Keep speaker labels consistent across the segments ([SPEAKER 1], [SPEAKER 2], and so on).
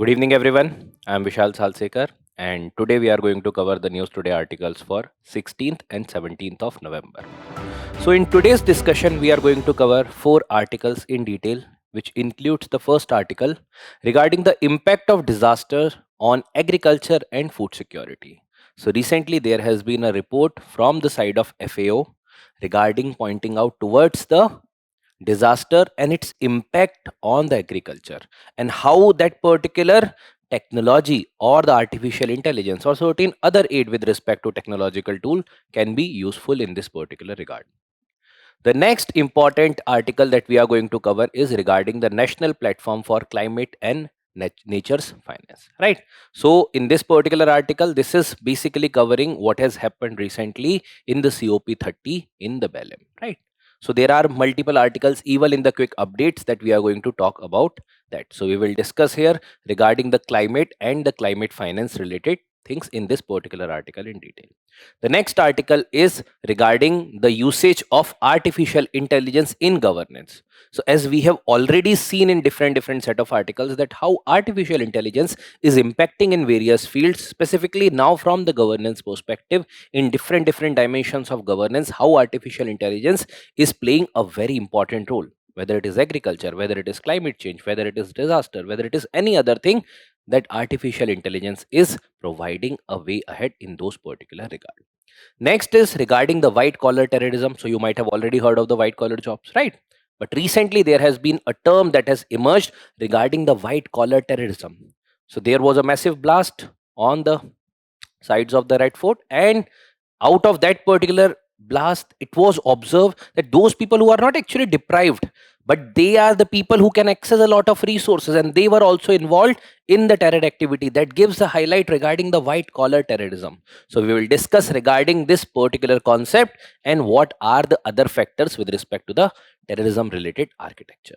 [SPEAKER 1] Good evening, everyone. I'm Vishal Salsekar, and today we are going to cover the News Today articles for 16th and 17th of November. So, in today's discussion, we are going to cover four articles in detail, which includes the first article regarding the impact of disaster on agriculture and food security. So, recently there has been a report from the side of FAO regarding pointing out towards the disaster and its impact on the agriculture and how that particular technology or the artificial intelligence or certain other aid with respect to technological tool can be useful in this particular regard. The next important article that we are going to cover is regarding the national platform for climate and nature's finance, right? So in this particular article, this is basically covering what has happened recently in the COP30 in the Belém, right? So there are multiple articles even in the quick updates that we are going to talk about that. So we will discuss here regarding the climate and the climate finance related things in this particular article in detail. The next article is regarding the usage of artificial intelligence in governance. So as we have already seen in different set of articles that how artificial intelligence is impacting in various fields, specifically now from the governance perspective in different dimensions of governance, how artificial intelligence is playing a very important role, whether it is agriculture, whether it is climate change, whether it is disaster, whether it is any other thing, that artificial intelligence is providing a way ahead in those particular regards. Next is regarding the white collar terrorism. So you might have already heard of the white collar jobs, right? But recently there has been a term that has emerged regarding the white collar terrorism. So there was a massive blast on the sides of the Red Fort, and out of that particular blast, it was observed that those people who are not actually deprived, but they are the people who can access a lot of resources, and they were also involved in the terror activity. That gives a highlight regarding the white collar terrorism. So we will discuss regarding this particular concept and what are the other factors with respect to the terrorism related architecture.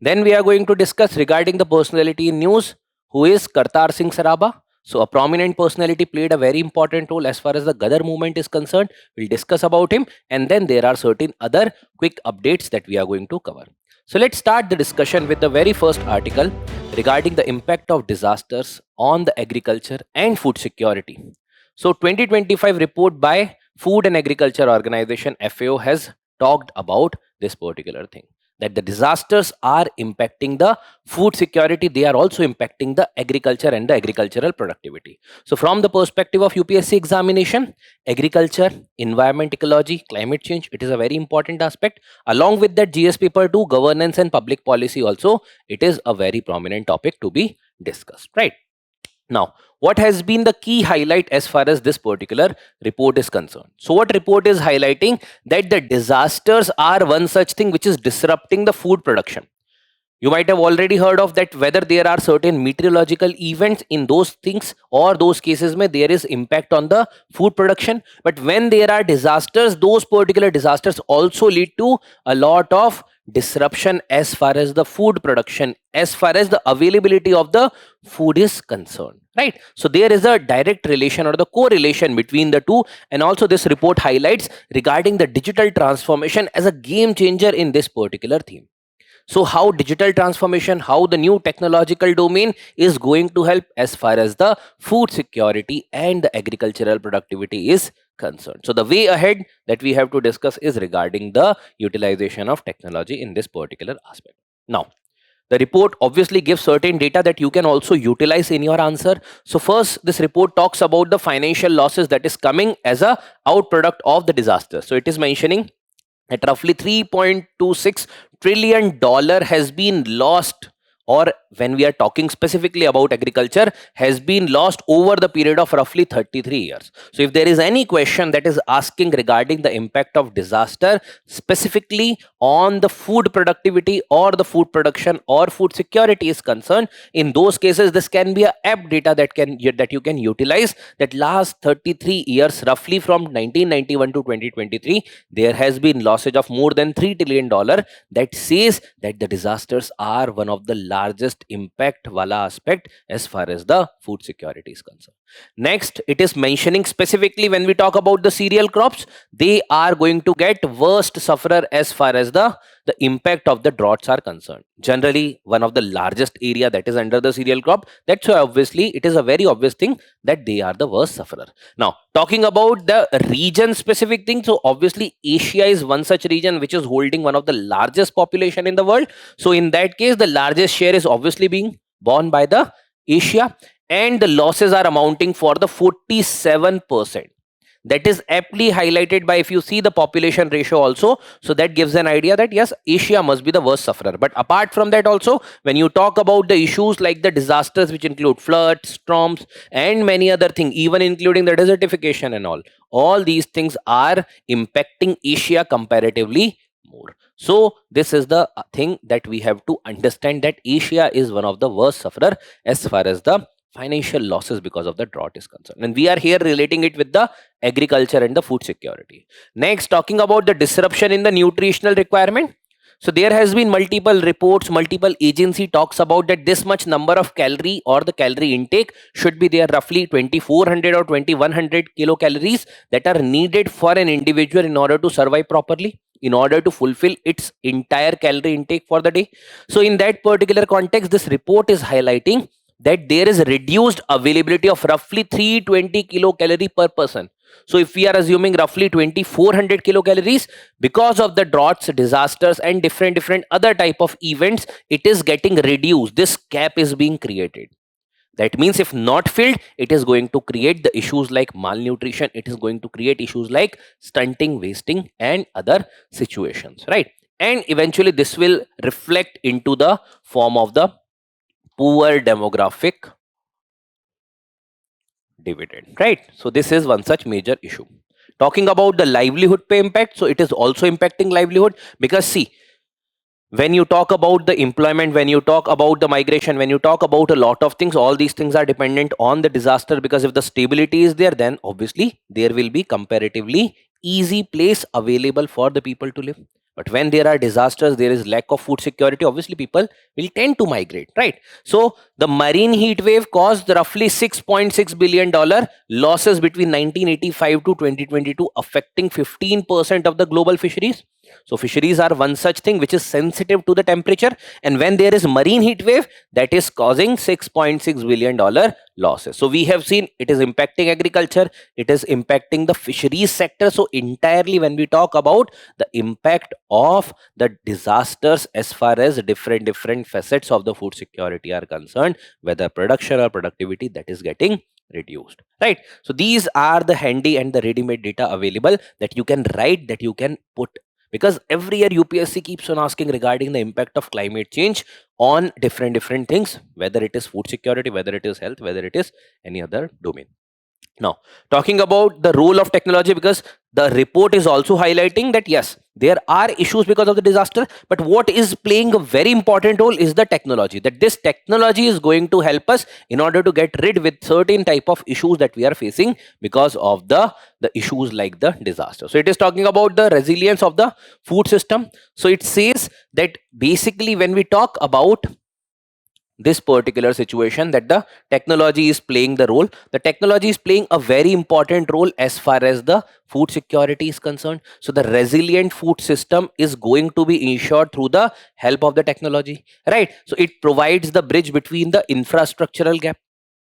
[SPEAKER 1] Then we are going to discuss regarding the personality in news, who is Kartar Singh Saraba. So a prominent personality played a very important role as far as the Gadar movement is concerned. We'll discuss about him, and then there are certain other quick updates that we are going to cover. So let's start the discussion with the very first article regarding the impact of disasters on the agriculture and food security. So 2025 report by Food and Agriculture Organization FAO has talked about this particular thing, that the disasters are impacting the food security, they are also impacting the agriculture and the agricultural productivity. So from the perspective of UPSC examination, agriculture, environment, ecology, climate change, it is a very important aspect. Along with that, GS paper 2, governance and public policy also, it is a very prominent topic to be discussed, right? Now, what has been the key highlight as far as this particular report is concerned? So what report is highlighting? That the disasters are one such thing which is disrupting the food production. You might have already heard of that, whether there are certain meteorological events in those things or those cases may there is impact on the food production. But when there are disasters, those particular disasters also lead to a lot of disruption as far as the food production, as far as the availability of the food is concerned, right? So there is a direct relation or the correlation between the two. And also this report highlights regarding the digital transformation as a game changer in this particular theme. So how digital transformation, how the new technological domain is going to help as far as the food security and the agricultural productivity is concerned. So the way ahead that we have to discuss is regarding the utilization of technology in this particular aspect. Now, the report obviously gives certain data that you can also utilize in your answer. So first, this report talks about the financial losses that is coming as a outproduct of the disaster. So it is mentioning that roughly $3.26 trillion has been lost, or when we are talking specifically about agriculture, has been lost over the period of roughly 33 years. So if there is any question that is asking regarding the impact of disaster specifically on the food productivity or the food production or food security is concerned, in those cases this can be a app data that you can utilize, that last 33 years, roughly from 1991 to 2023, there has been lossage of more than $3 trillion. That says that the disasters are one of the largest impact wala aspect as far as the food security is concerned. Next, it is mentioning specifically when we talk about the cereal crops, they are going to get worst sufferer as far as the the impact of the droughts are concerned. Generally, one of the largest area that is under the cereal crop. That's why obviously it is a very obvious thing that they are the worst sufferer. Now, talking about the region specific thing, so obviously Asia is one such region which is holding one of the largest population in the world. So in that case, the largest share is obviously being borne by the Asia, and the losses are amounting for the 47%. That is aptly highlighted by, if you see the population ratio also, so that gives an idea that yes, Asia must be the worst sufferer. But apart from that also, when you talk about the issues like the disasters which include floods, storms and many other things, even including the desertification and all these things are impacting Asia comparatively more. So this is the thing that we have to understand, that Asia is one of the worst sufferer as far as the financial losses because of the drought is concerned. And we are here relating it with the agriculture and the food security. Next, talking about the disruption in the nutritional requirement. So there has been multiple reports, multiple agency talks about that this much number of calorie or the calorie intake should be there, roughly 2400 or 2100 kilocalories that are needed for an individual in order to survive properly, in order to fulfill its entire calorie intake for the day. So in that particular context, this report is highlighting that there is reduced availability of roughly 320 kilocalorie per person. So if we are assuming roughly 2400 kilocalories, because of the droughts, disasters and different other type of events, it is getting reduced. This gap is being created. That means if not filled, it is going to create the issues like malnutrition. It is going to create issues like stunting, wasting and other situations, right? And eventually this will reflect into the form of the poor demographic dividend, right? So this is one such major issue. Talking about the livelihood pay impact, so it is also impacting livelihood, because see, when you talk about the employment, when you talk about the migration, when you talk about a lot of things, all these things are dependent on the disaster, because if the stability is there, then obviously there will be comparatively easy place available for the people to live. But when there are disasters, there is lack of food security, obviously people will tend to migrate, right? So the marine heat wave caused roughly $6.6 billion losses between 1985 to 2022, affecting 15% of the global fisheries. So fisheries are one such thing which is sensitive to the temperature, and when there is marine heat wave, that is causing $6.6 billion losses. So we have seen it is impacting agriculture, it is impacting the fisheries sector. So entirely when we talk about the impact of the disasters as far as different facets of the food security are concerned, whether production or productivity, that is getting reduced, right? So these are the handy and the ready-made data available that you can write, that you can put, because every year UPSC keeps on asking regarding the impact of climate change on different things, whether it is food security, whether it is health, whether it is any other domain. Now, talking about the role of technology, because the report is also highlighting that yes, there are issues because of the disaster, but what is playing a very important role is the technology. That this technology is going to help us in order to get rid with certain type of issues that we are facing because of the issues like the disaster. So it is talking about the resilience of the food system. So it says that basically when we talk about this particular situation, that the technology is playing the role, the technology is playing a very important role as far as the food security is concerned. So the resilient food system is going to be ensured through the help of the technology, right? So it provides the bridge between the infrastructural gap.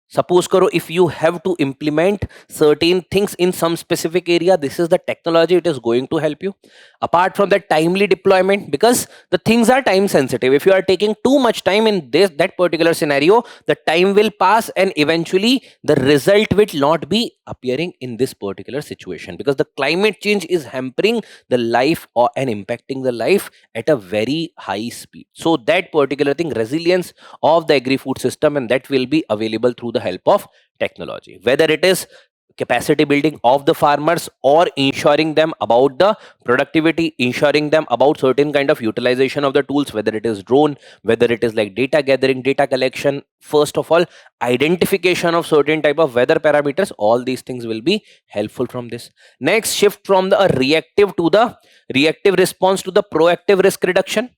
[SPEAKER 1] Suppose karo, if you have to implement certain things in some specific area, this is the technology, it is going to help you. Apart from that, timely deployment, because the things are time sensitive. If you are taking too much time in that particular scenario, the time will pass and eventually the result will not be appearing in this particular situation, because the climate change is hampering the life and impacting the life at a very high speed. So that particular thing, resilience of the agri-food system, and that will be available through the help of technology, whether it is capacity building of the farmers or ensuring them about the productivity, ensuring them about certain kind of utilization of the tools, whether it is drone, whether it is like data gathering, data collection, first of all identification of certain type of weather parameters. All these things will be helpful from this. Next, shift from the reactive response to the proactive risk reduction.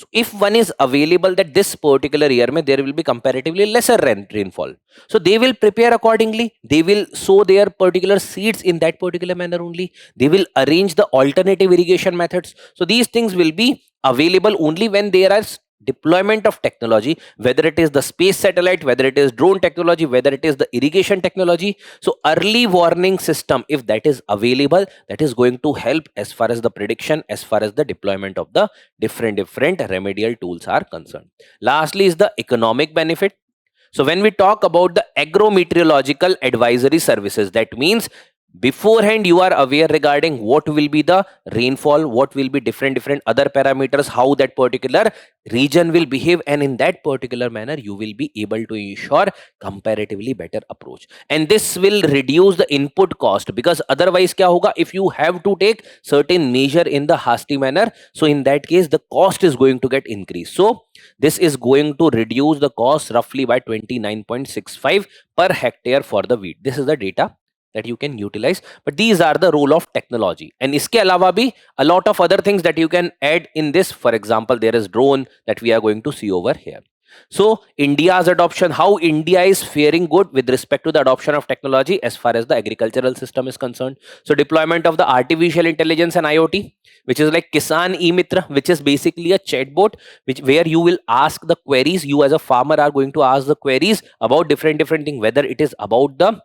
[SPEAKER 1] So if one is available that this particular year mein there will be comparatively lesser rainfall, so they will prepare accordingly. They will sow their particular seeds in that particular manner only. They will arrange the alternative irrigation methods. So these things will be available only when there is deployment of technology, whether it is the space satellite, whether it is drone technology, whether it is the irrigation technology. So early warning system, if that is available, that is going to help as far as the prediction, as far as the deployment of the different remedial tools are concerned. Lastly is the economic benefit. So when we talk about the agrometeorological advisory services, that means beforehand you are aware regarding what will be the rainfall, what will be different other parameters, how that particular region will behave, and in that particular manner you will be able to ensure comparatively better approach. And this will reduce the input cost, because otherwise kya hoga, if you have to take certain measure in the hasty manner, so in that case the cost is going to get increased. So this is going to reduce the cost roughly by 29.65 per hectare for the wheat. This is the data that you can utilize, but these are the role of technology. And iske alawa bhi a lot of other things that you can add in this. For example, there is drone that we are going to see over here. So India's adoption, how India is faring good with respect to the adoption of technology as far as the agricultural system is concerned. So deployment of the artificial intelligence and IoT, which is like Kisan E-Mitra, which is basically a chatbot, where you will ask the queries. You as a farmer are going to ask the queries about different things, whether it is about the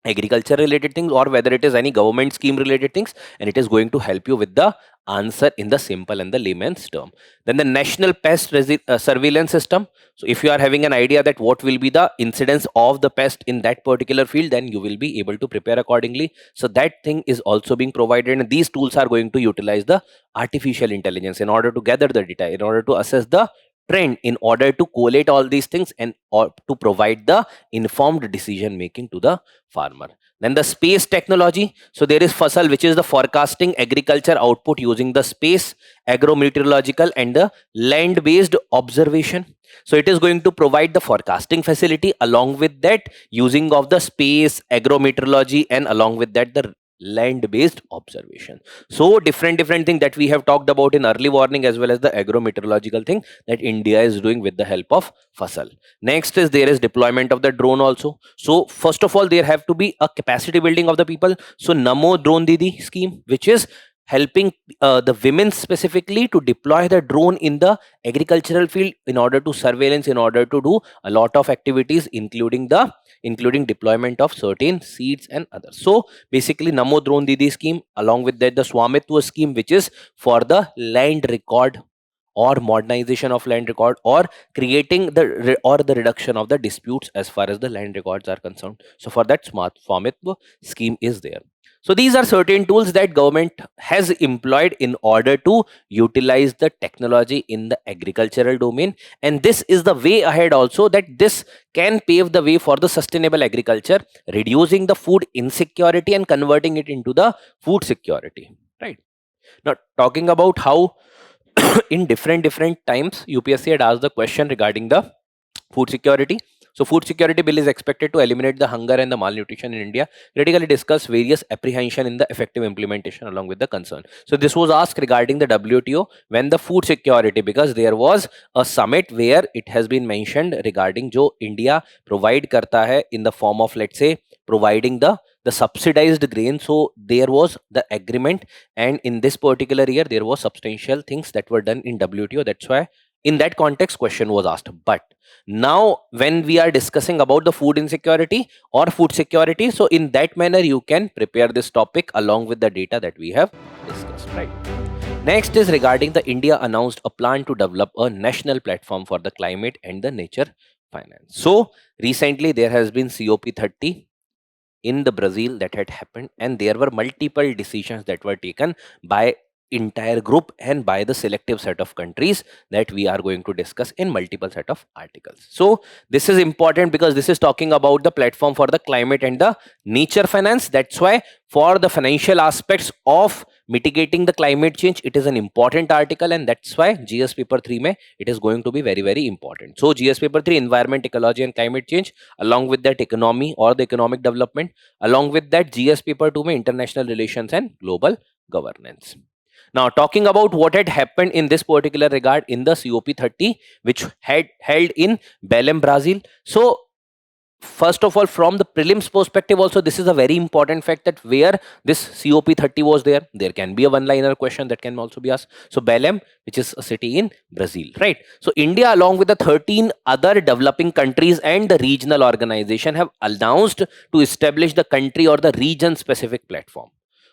[SPEAKER 1] agriculture related things or whether it is any government scheme related things, and it is going to help you with the answer in the simple and the layman's term. Then the national pest surveillance system. So if you are having an idea that what will be the incidence of the pest in that particular field, then you will be able to prepare accordingly. So that thing is also being provided, and these tools are going to utilize the artificial intelligence in order to gather the data, in order to assess the trend, in order to collate all these things, and or to provide the informed decision making to the farmer. Then the space technology. So there is FASL, which is the forecasting agriculture output using the space, agrometeorological and the land based observation. So it is going to provide the forecasting facility, along with that using of the space, agrometeorology, and along with that the land based observation. So different things that we have talked about in early warning as well as the agrometeorological thing that India is doing with the help of FASL. Next is there is deployment of the drone also. So first of all, there have to be a capacity building of the people. So Namo Drone Didi scheme, which is helping the women specifically to deploy the drone in the agricultural field in order to surveillance, in order to do a lot of activities, including deployment of certain seeds and others. So basically Namo Drone Didi scheme, along with that the Swamitwa scheme, which is for the land record or modernization of land record, or creating the reduction of the disputes as far as the land records are concerned. So for that Swamitwa scheme is there. So these are certain tools that government has employed in order to utilize the technology in the agricultural domain, and this is the way ahead also, that this can pave the way for the sustainable agriculture, reducing the food insecurity and converting it into the food security, right? Now talking about how in different times UPSC had asked the question regarding the food security. So food security bill is expected to eliminate the hunger and the malnutrition in India, critically discuss various apprehension in the effective implementation along with the concern. So this was asked regarding the WTO when the food security, because there was a summit where it has been mentioned regarding jo India provide karta hai in the form of, let's say, providing the subsidized grain. So there was the agreement, and in this particular year there was substantial things that were done in WTO. That's why in that context question was asked. But now when we are discussing about the food insecurity or food security, so in that manner you can prepare this topic along with the data that we have discussed, right? Next is regarding the India announced a plan to develop a national platform for the climate and the nature finance. So recently there has been COP30 in the Brazil that had happened, and there were multiple decisions that were taken by entire group and by the selective set of countries that we are going to discuss in multiple set of articles. So this is important because this is talking about the platform for the climate and the nature finance. That's why for the financial aspects of mitigating the climate change, it is an important article, and that's why GS paper 3 mein it is going to be very important. So GS paper 3 environment, ecology and climate change, along with that economy or the economic development, along with that GS paper 2 mein international relations and global governance. Now, talking about what had happened in this particular regard in the COP30, which had held in Belém, Brazil. So, first of all, from the prelims perspective also, this is a very important fact that where this COP30 was there can be a one-liner question that can also be asked. So Belém, which is a city in Brazil, right? So India, along with the 13 other developing countries and the regional organization, have announced to establish the country or the region specific platform.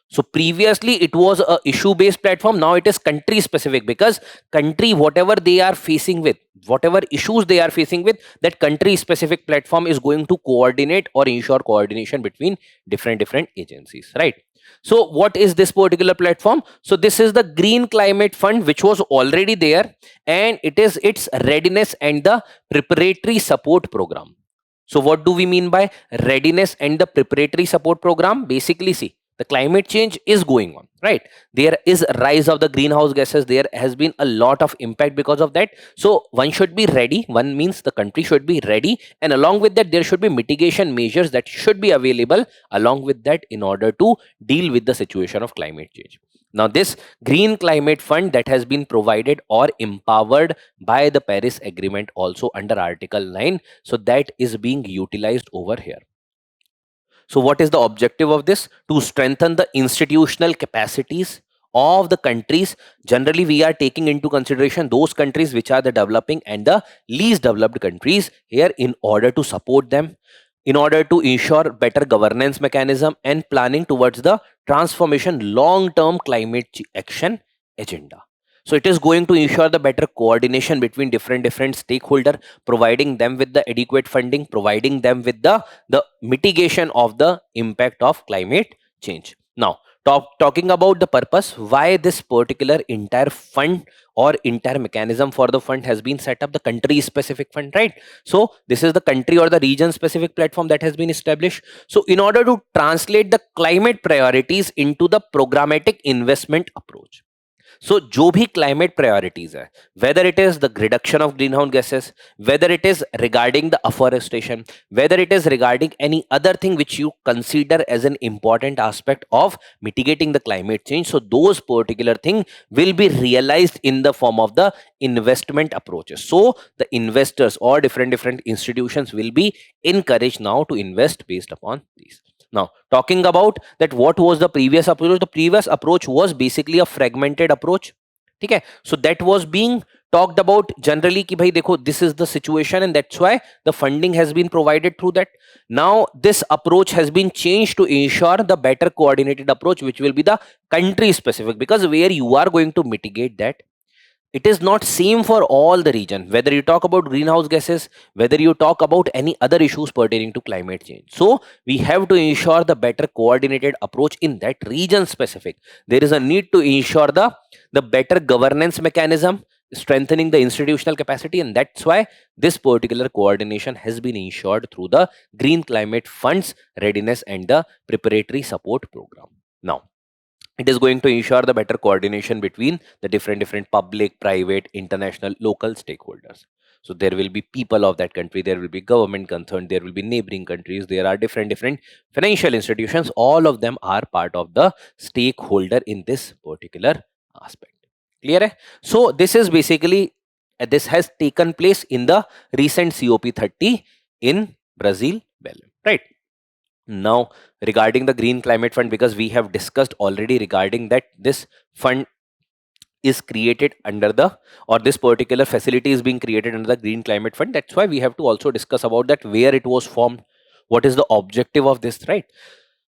[SPEAKER 1] So previously it was a issue based platform. Now it is country specific, because country, whatever they are facing with, whatever issues they are facing with, that country specific platform is going to coordinate or ensure coordination between different agencies, right? So what is this particular platform? So this is the Green Climate Fund, which was already there, and it is its readiness and the preparatory support program. So what do we mean by readiness and the preparatory support program? Basically, see, the climate change is going on, right? There is a rise of the greenhouse gases. There has been a lot of impact because of that. So one should be ready. One means the country should be ready, and along with that there should be mitigation measures that should be available along with that in order to deal with the situation of climate change. Now this Green Climate Fund that has been provided or empowered by the Paris Agreement also under Article 9, so that is being utilized over here. So what is the objective of this? To strengthen the institutional capacities of the countries. Generally, we are taking into consideration those countries which are the developing and the least developed countries here, in order to support them, in order to ensure better governance mechanism and planning towards the transformation long-term climate action agenda. So it is going to ensure the better coordination between different stakeholder, providing them with the adequate funding, providing them with the mitigation of the impact of climate change. Now, talking about the purpose, why this particular entire fund or entire mechanism for the fund has been set up, the country specific fund, right? So this is the country or the region specific platform that has been established. So in order to translate the climate priorities into the programmatic investment approach. So जो भी climate priorities है, whether it is the reduction of greenhouse gases, whether it is regarding the afforestation, whether it is regarding any other thing which you consider as an important aspect of mitigating the climate change, so those particular thing will be realized in the form of the investment approaches. So the investors or different institutions will be encouraged now to invest based upon these. Now, talking about that, what was the previous approach? The previous approach was basically a fragmented approach. Okay, so that was being talked about generally ki bhai dekho, this is the situation and that's why the funding has been provided through that. Now this approach has been changed to ensure the better coordinated approach, which will be the country specific, because where you are going to mitigate that, it is not same for all the region, whether you talk about greenhouse gases, whether you talk about any other issues pertaining to climate change. So we have to ensure the better coordinated approach in that region specific. There is a need to ensure the better governance mechanism, strengthening the institutional capacity, and that's why this particular coordination has been ensured through the Green Climate Fund's readiness and the preparatory support program. Now, it is going to ensure the better coordination between the different public, private, international, local stakeholders. So there will be people of that country, there will be government concerned, there will be neighboring countries, there are different financial institutions. All of them are part of the stakeholder in this particular aspect. Clear hai? So this is basically, this has taken place in the recent COP30 in Brazil, Belém, right? Now, regarding the Green Climate Fund, because we have discussed already regarding that this fund is created under the, or this particular facility is being created under the Green Climate Fund. That's why we have to also discuss about that, where it was formed, what is the objective of this, right?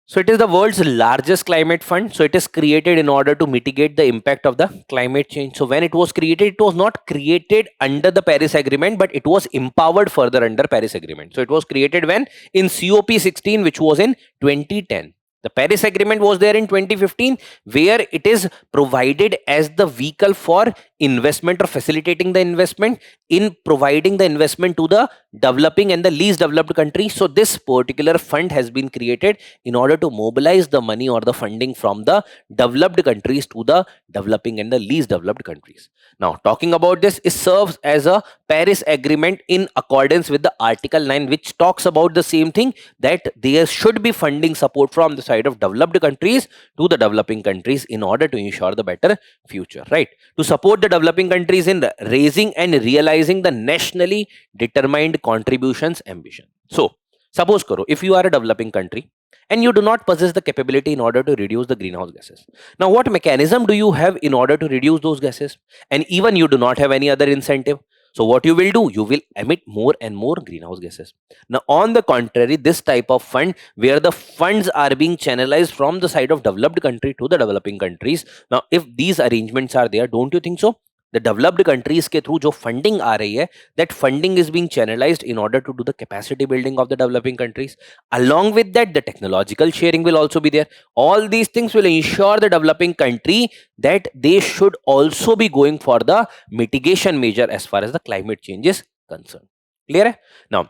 [SPEAKER 1] So it is the world's largest climate fund. So it is created in order to mitigate the impact of the climate change. So when it was created, it was not created under the Paris Agreement, but it was empowered further under Paris Agreement. So it was created when? In COP16, which was in 2010. The Paris Agreement was there in 2015, where it is provided as the vehicle for investment or facilitating the investment in providing the investment to the developing and the least developed countries. So this particular fund has been created in order to mobilize the money or the funding from the developed countries to the developing and the least developed countries. Now, talking about this, it serves as a Paris Agreement in accordance with the Article 9, which talks about the same thing, that there should be funding support from the side of developed countries to the developing countries in order to ensure the better future, right? To support the developing countries in raising and realizing the nationally determined contributions ambition. So, suppose karo, if you are a developing country and you do not possess the capability in order to reduce the greenhouse gases. Now, what mechanism do you have in order to reduce those gases? And even you do not have any other incentive. So what you will do, you will emit more and more greenhouse gases. Now, on the contrary, this type of fund where the funds are being channelized from the side of developed country to the developing countries. Now, if these arrangements are there, don't you think so? The developed countries के through जो funding आ रही है, that funding is being channelized in order to do the capacity building of the developing countries. Along with that, the technological sharing will also be there. All these things will ensure the developing country that they should also be going for the mitigation measure as far as the climate change is concerned. Clear hai? Now,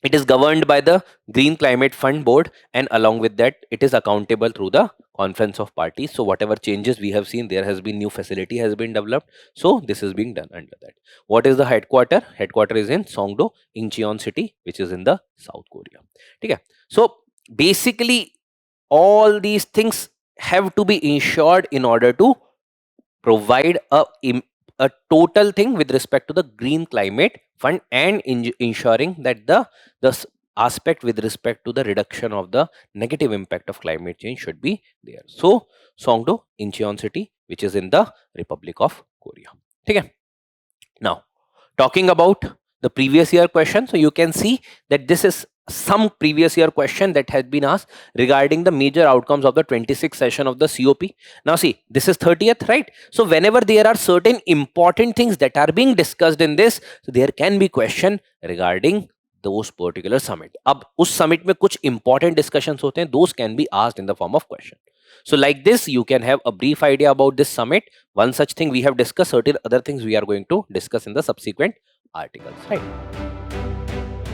[SPEAKER 1] it is governed by the Green Climate Fund Board, and along with that, it is accountable through the Conference of Parties. So whatever changes we have seen, there has been new facility has been developed. So this is being done under that. What is the headquarter? Headquarter is in Songdo, Incheon City, which is in the South Korea. Okay. So basically, all these things have to be ensured in order to provide a total thing with respect to the Green Climate Fund and ensuring that the aspect with respect to the reduction of the negative impact of climate change should be there. So Songdo, Incheon City, which is in the Republic of Korea. Okay. Now, talking about the previous year question, so you can see that this is some previous year question that has been asked regarding the major outcomes of the 26th session of the COP. Now see, this is 30th, right? So whenever there are certain important things that are being discussed in this, so there can be question regarding those particular summit. अब उस summit में कुछ important discussions होते हैं, those can be asked in the form of question. So like this, you can have a brief idea about this summit. One such thing we have discussed, certain other things we are going to discuss in the subsequent articles, right?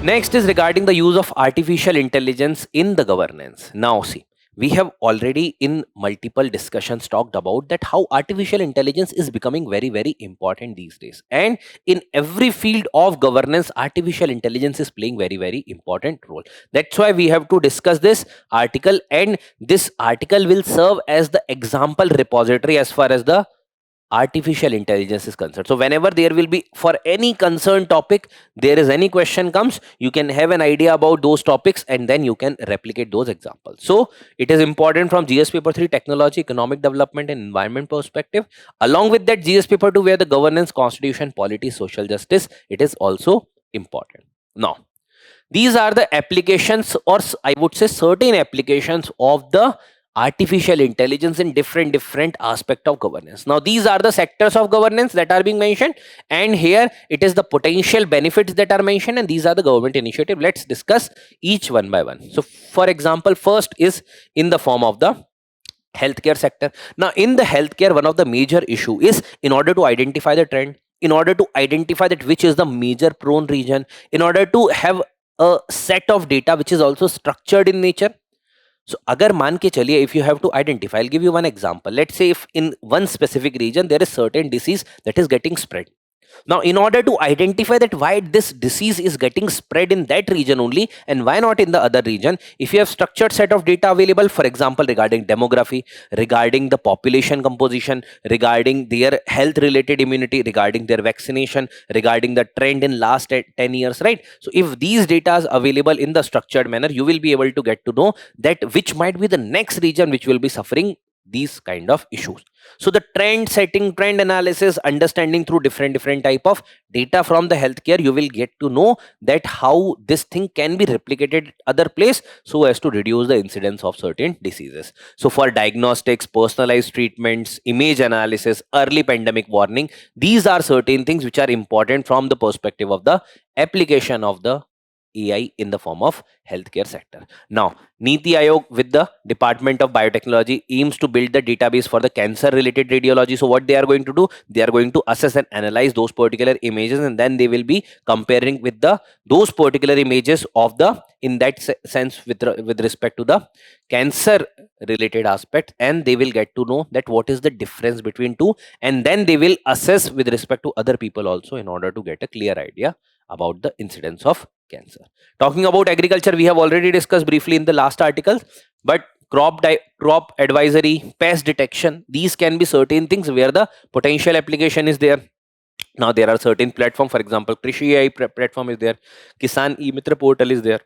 [SPEAKER 1] Next is regarding the use of artificial intelligence in the governance. Now see, we have already in multiple discussions talked about that how artificial intelligence is becoming very, very important these days. And in every field of governance, artificial intelligence is playing very, very important role. That's why we have to discuss this article, and this article will serve as the example repository as far as the artificial intelligence is concerned. So whenever there will be for any concerned topic, there is any question comes, you can have an idea about those topics and then you can replicate those examples. So it is important from GS paper 3 technology, economic development and environment perspective. Along with that, GS paper 2 where the governance, constitution, polity, social justice, it is also important. Now, these are the applications, or I would say certain applications of the artificial intelligence in different aspect of governance. Now these are the sectors of governance that are being mentioned, and here it is the potential benefits that are mentioned, and these are the government initiative. Let's discuss each one by one. So for example, first is in the form of the healthcare sector. Now in the healthcare, one of the major issue is in order to identify the trend, in order to identify that which is the major prone region, in order to have a set of data which is also structured in nature. So agar मान के चलिए, if you have to identify, I'll give you one example. Let's say if in one specific region there is certain disease that is getting spread. Now, in order to identify that why this disease is getting spread in that region only and why not in the other region, if you have structured set of data available, for example, regarding demography, regarding the population composition, regarding their health related immunity, regarding their vaccination, regarding the trend in last 10 years, right? So if these data is available in the structured manner, you will be able to get to know that which might be the next region which will be suffering these kind of issues. So the trend setting, trend analysis, understanding through different type of data from the healthcare, you will get to know that how this thing can be replicated other place so as to reduce the incidence of certain diseases. So for diagnostics, personalized treatments, image analysis, early pandemic warning, these are certain things which are important from the perspective of the application of the AI in the form of healthcare sector. Now, Niti Aayog with the Department of Biotechnology aims to build the database for the cancer related radiology. So what they are going to do, they are going to assess and analyze those particular images, and then they will be comparing with those particular images of the, in that sense, with respect to the cancer related aspect, and they will get to know that what is the difference between two, and then they will assess with respect to other people also in order to get a clear idea about the incidence of cancer. Talking about agriculture, we have already discussed briefly in the last article, but crop advisory, pest detection. These can be certain things where the potential application is there. Now there are certain platform, for example, Krishi AI platform is there, Kisan E-Mitra portal is there,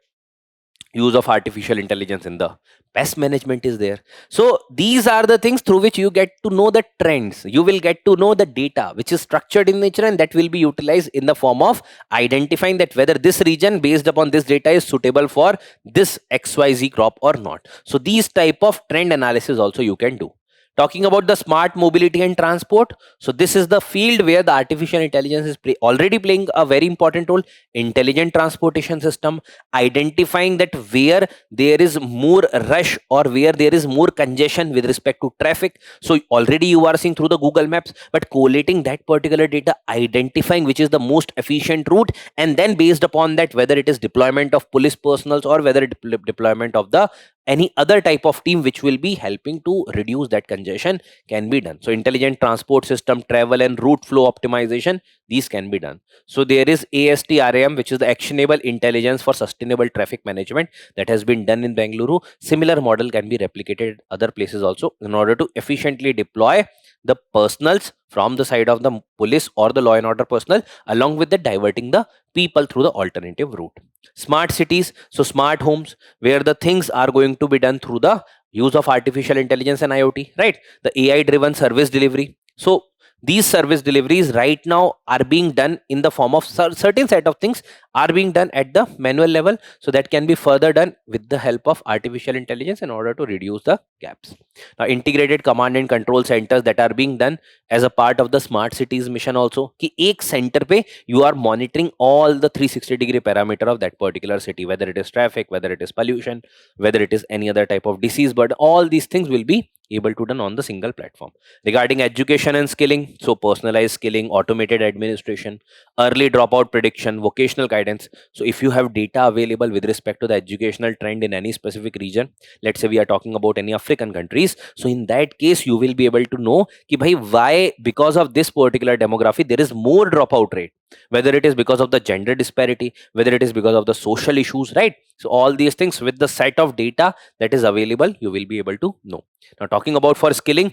[SPEAKER 1] use of artificial intelligence in the pest management is there. So these are the things through which you get to know the trends. You will get to know the data which is structured in nature, and that will be utilized in the form of identifying that whether this region based upon this data is suitable for this XYZ crop or not. So these type of trend analysis also you can do. Talking about the smart mobility and transport, so this is the field where the artificial intelligence is already playing a very important role. Intelligent transportation system, identifying that where there is more rush or where there is more congestion with respect to traffic. So already you are seeing through the Google Maps, but collating that particular data, identifying which is the most efficient route, and then based upon that whether it is deployment of police personals or whether it deployment of the any other type of team which will be helping to reduce that congestion can be done. So intelligent transport system, travel and route flow optimization, these can be done. So there is ASTRAM, which is the actionable intelligence for sustainable traffic management, that has been done in Bengaluru. Similar model can be replicated other places also in order to efficiently deploy the personals from the side of the police or the law and order personnel, along with the diverting the people through the alternative route. Smart cities, so smart homes, where the things are going to be done through the use of artificial intelligence and IoT, right? The AI driven service delivery. So these service deliveries right now are being done in the form of certain set of things are being done at the manual level, so that can be further done with the help of artificial intelligence in order to reduce the gaps. Now integrated command and control centers that are being done as a part of the smart cities mission also, कि एक center पे you are monitoring all the 360-degree parameter of that particular city, whether it is traffic, whether it is pollution, whether it is any other type of disease, but all these things will be able to done on the single platform. Regarding education and skilling, so personalized skilling, automated administration, early dropout prediction, vocational guidance. So if you have data available with respect to the educational trend in any specific region, let's say we are talking about any African countries, so in that case you will be able to know कि भाई why because of this particular demography there is more dropout rate, whether it is because of the gender disparity, whether it is because of the social issues, right? So all these things with the set of data that is available, you will be able to know. Now talking about for skilling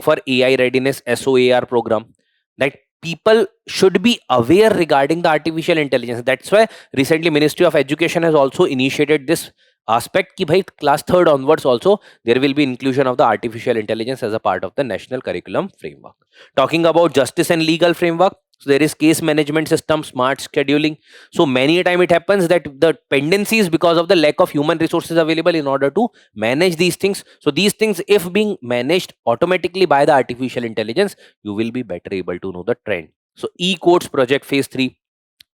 [SPEAKER 1] for AI readiness SOAR program, that people should be aware regarding the artificial intelligence. That's why recently Ministry of Education has also initiated this aspect ki bhai class 3rd onwards also there will be inclusion of the artificial intelligence as a part of the national curriculum framework. Talking about justice and legal framework, so there is case management system, smart scheduling. So many a time it happens that the pendencies because of the lack of human resources available in order to manage these things. So these things if being managed automatically by the artificial intelligence, you will be better able to know the trend. So e-courts project phase 3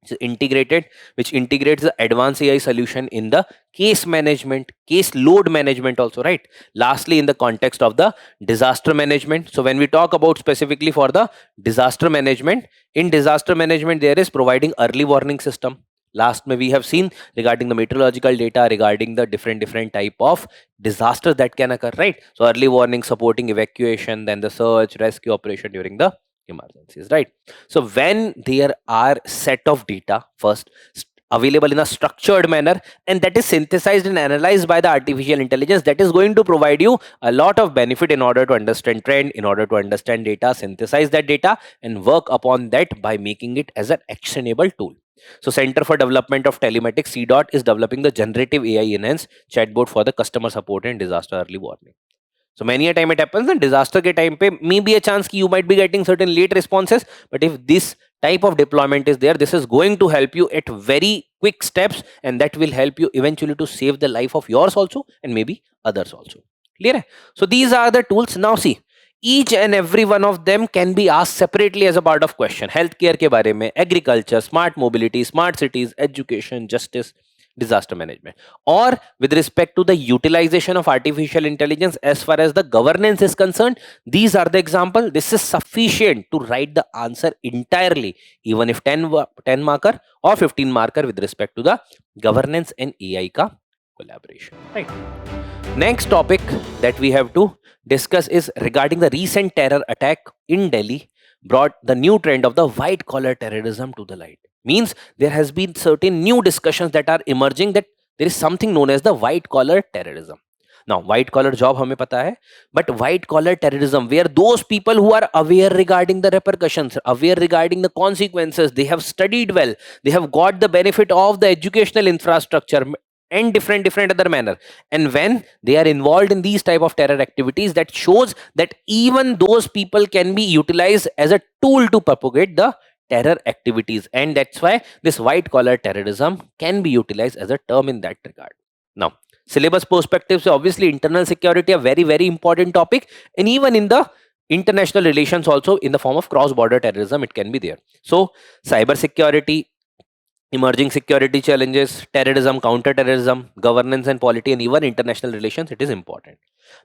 [SPEAKER 1] is integrated, which integrates the advanced AI solution in the case management, case load management also, right? Lastly, in the context of the disaster management, so when we talk about specifically for the disaster management, in disaster management there is providing early warning system. Last may we have seen regarding the meteorological data regarding the different type of disasters that can occur, right? So early warning, supporting evacuation, then the search rescue operation during the emergencies, right? So when there are set of data first available in a structured manner, and that is synthesized and analyzed by the artificial intelligence, that is going to provide you a lot of benefit in order to understand trend, in order to understand data, synthesize that data and work upon that by making it as an actionable tool. So Center for Development of Telematics CDOT is developing the generative AI enhanced chatbot for the customer support and disaster early warning. So many a time it happens that disaster ke time pe maybe a chance ki you might be getting certain late responses, but if this type of deployment is there, this is going to help you at very quick steps, and that will help you eventually to save the life of yours also and maybe others also. Clear hai? So these are the tools. Now see, each and every one of them can be asked separately as a part of question. Healthcare ke bare mein, agriculture, smart mobility, smart cities, education, justice, disaster management, or with respect to the utilization of artificial intelligence as far as the governance is concerned. These are the example. This is sufficient to write the answer entirely, even if 10 marker or 15 marker with respect to the governance and AI ka collaboration, right? Next topic that we have to discuss is regarding the recent terror attack in Delhi brought the new trend of the white collar terrorism to the light. Means there has been certain new discussions that are emerging that there is something known as the white collar terrorism. Now white collar job हमें पता है, but white collar terrorism where those people who are aware regarding the repercussions, aware regarding the consequences, they have studied well, they have got the benefit of the educational infrastructure and different other manner, and when they are involved in these type of terror activities, that shows that even those people can be utilized as a tool to propagate the terror activities, and that's why this white collar terrorism can be utilized as a term in that regard. Now syllabus perspective, so obviously internal security a very important topic, and even in the international relations also in the form of cross border terrorism it can be there. So cyber security, emerging security challenges, terrorism, counter-terrorism, governance and polity, and even international relations, it is important.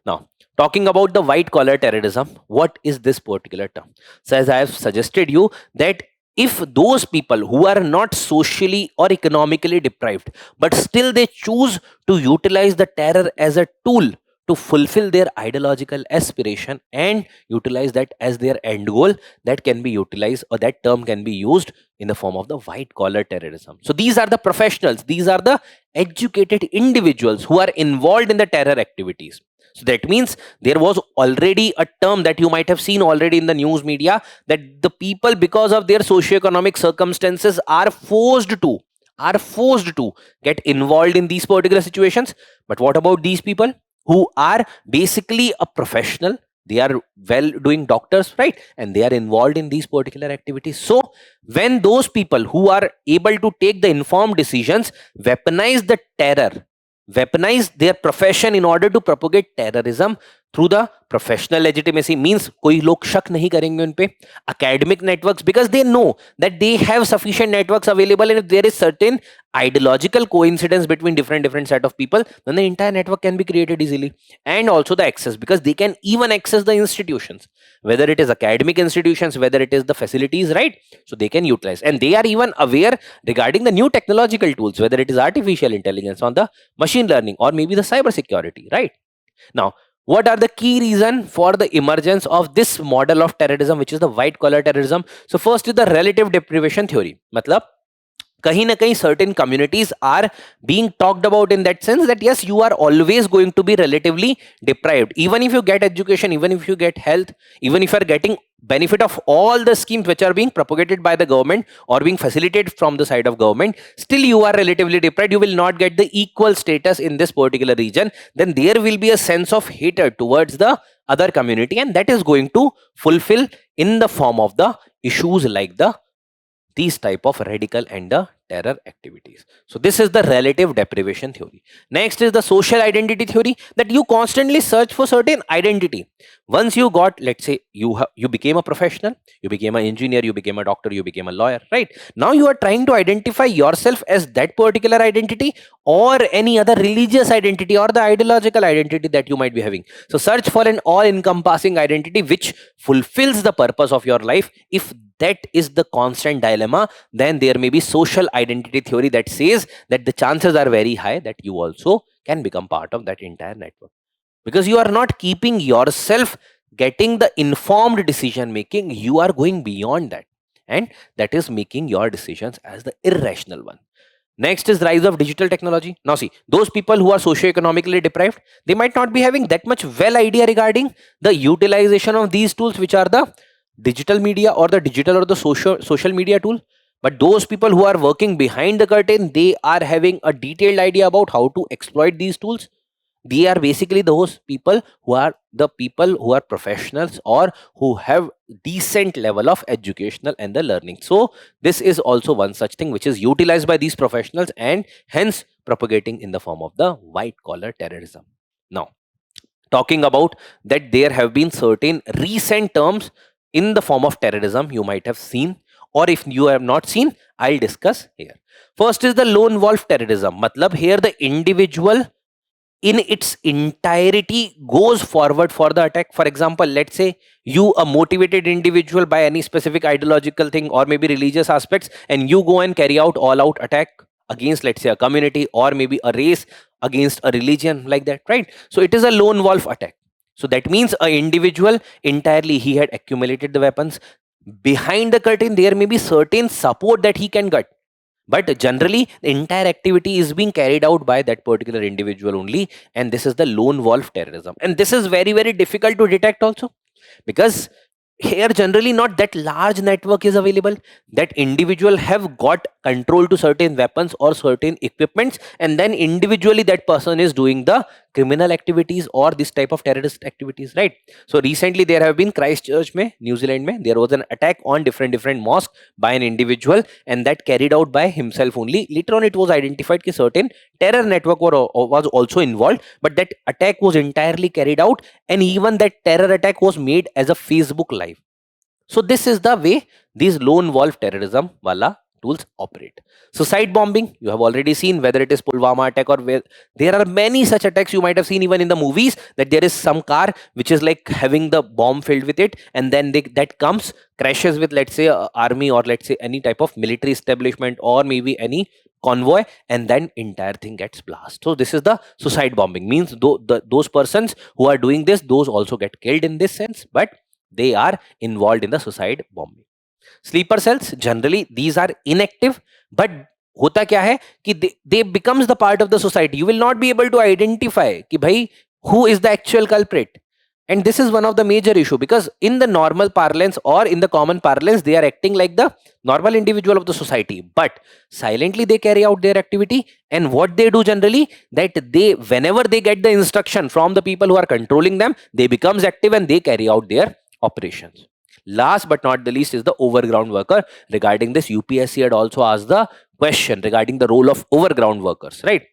[SPEAKER 1] Now, talking about the white-collar terrorism, what is this particular term? So, as I have suggested you that if those people who are not socially or economically deprived, but still they choose to utilize the terror as a tool to fulfill their ideological aspiration and utilize that as their end goal, that can be utilized, or that term can be used in the form of the white collar terrorism. So these are the professionals, these are the educated individuals who are involved in the terror activities. So that means there was already a term that you might have seen already in the news media, that the people, because of their socioeconomic circumstances, are forced to get involved in these particular situations. But what about these people who are basically a professional, they are well doing doctors, right, and they are involved in these particular activities? So when those people who are able to take the informed decisions weaponize the terror, weaponize their profession in order to propagate terrorism through the professional legitimacy, means कोई लोग शक नहीं करेंगे उन पे, academic networks, because they know that they have sufficient networks available, and if there is certain ideological coincidence between different set of people, then the entire network can be created easily. And also the access, because they can even access the institutions, whether it is academic institutions, whether it is the facilities, right? So they can utilize, and they are even aware regarding the new technological tools, whether it is artificial intelligence, on the machine learning, or maybe the cyber security, right? Now what are the key reasons for the emergence of this model of terrorism, which is the white collar terrorism? So first is the relative deprivation theory. मतलब कहीं ना कहीं certain communities are being talked about in that sense, that yes, you are always going to be relatively deprived, even if you get education, even if you get health, even if you are getting benefit of all the schemes which are being propagated by the government or being facilitated from the side of government, still you are relatively deprived, you will not get the equal status in this particular region. Then there will be a sense of hatred towards the other community, and that is going to fulfill in the form of the issues like these type of radical and the terror activities. So this is the relative deprivation theory. Next is the social identity theory, that you constantly search for certain identity. Once you got, let's say you became a professional, you became an engineer, you became a doctor, you became a lawyer, right? Now you are trying to identify yourself as that particular identity, or any other religious identity, or the ideological identity that you might be having. So search for an all encompassing identity which fulfills the purpose of your life. If that is the constant dilemma, then there may be social identity theory that says that the chances are very high that you also can become part of that entire network, because you are not keeping yourself getting the informed decision making, you are going beyond that, and that is making your decisions as the irrational one. Next is rise of digital technology. Now see, those people who are socio-economically deprived, they might not be having that much well idea regarding the utilization of these tools, which are the digital media or the digital or the social media tool. But those people who are working behind the curtain, they are having a detailed idea about how to exploit these tools. They are basically those people who are professionals, or who have decent level of educational and the learning. So this is also one such thing which is utilized by these professionals, and hence propagating in the form of the white collar terrorism. Now talking about that, there have been certain recent terms in the form of terrorism you might have seen, or if you have not seen, I'll discuss here. First is the lone wolf terrorism. Matlab here the individual in its entirety goes forward for the attack. For example, let's say you, a motivated individual by any specific ideological thing or maybe religious aspects, and you go and carry out all out attack against, let's say, a community or maybe a race, against a religion, like that, right? So it is a lone wolf attack. So that means an individual entirely, he had accumulated the weapons. Behind the curtain, there may be certain support that he can get, but generally the entire activity is being carried out by that particular individual only, and this is the lone wolf terrorism. And this is very, very difficult to detect also, because here generally not that large network is available, that individual have got control to certain weapons or certain equipments, and then individually that person is doing the criminal activities or this type of terrorist activities, right? So recently there have been Christchurch mein, New Zealand mein, there was an attack on different mosques by an individual, and that carried out by himself only. Later on it was identified that certain terror network was also involved, but that attack was entirely carried out, and even that terror attack was made as a Facebook live. So this is the way these lone wolf terrorism wala tools operate. Suicide bombing, you have already seen, whether it is Pulwama attack or where there are many such attacks. You might have seen even in the movies that there is some car which is like having the bomb filled with it, and then that comes, crashes with, let's say, army, or let's say any type of military establishment, or maybe any convoy, and then entire thing gets blasted. So this is the suicide bombing, means those persons who are doing this, those also get killed in this sense, but they are involved in the suicide bombing. Sleeper cells, generally these are inactive, but होता क्या है कि they becomes the part of the society. You will not be able to identify कि भाई who is the actual culprit. And this is one of the major issue, because in the normal parlance or in the common parlance, they are acting like the normal individual of the society, but silently they carry out their activity. And what they do generally, that they, whenever they get the instruction from the people who are controlling them, they becomes active and they carry out their operations. Last but not the least is the overground worker. Regarding this, UPSC had also asked the question regarding the role of overground workers, right?